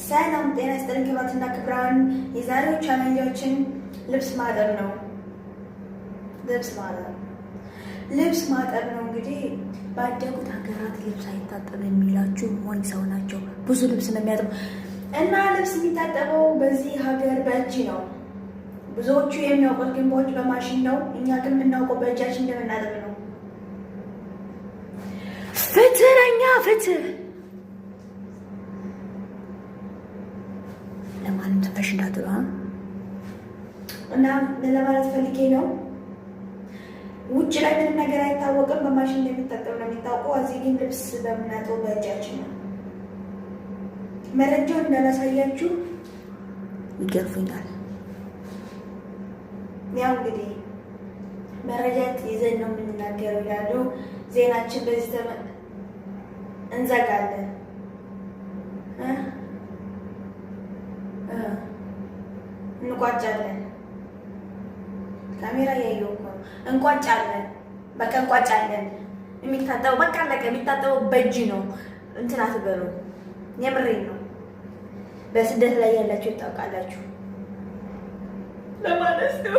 ሰላም ጤና ይስጥልኝ ክቡራትና ክቡራን፣ የዛሬው ቻሌንጃችን ልብስ ማጠብ ነው። ልብስ ማጠብ ነው። እንግዲህ ባደጉት ሀገራት ልብስ አይታጠብ የሚላችሁ ሞኝ ሰው ናቸው። ብዙ ልብስ ነው የሚያጥቡ እና ልብስ የሚታጠበው በዚህ ሀገር በእጅ ነው። ብዙዎቹ የሚያውቁት ግን በማሽን ነው። እኛ ግን የምናውቀው በእጃችን እንደምናጥብ ነው። ፍትህኛ ፍትህ ለማንም ተፈሽ እንዳትሉ እና ለማለት ፈልጌ ነው። ውጭ ላይ ምንም ነገር አይታወቅም። በማሽን እንደሚታጠብ ነው የሚታወቀው። እዚህ ግን ልብስ በምናጥበው በእጃችን ነው። መረጃው እንዳላሳያችሁ ይገርፉኛል። ያው እንግዲህ መረጃ ይዘን ነው የምንናገረው ይላሉ። ዜናችን በዚህ እንዘጋለን። እንቋጫለን። ካሜራ እያየሁ እኮ ነው። እንቋጫለን። በቃ እንቋጫለን። የሚታጠበው በቃ አለቀ። የሚታጠበው በእጅ ነው። እንትን አትበሉ። የምሬን ነው። በስደት ላይ ያላችሁ ታውቃላችሁ ለማለት ነው።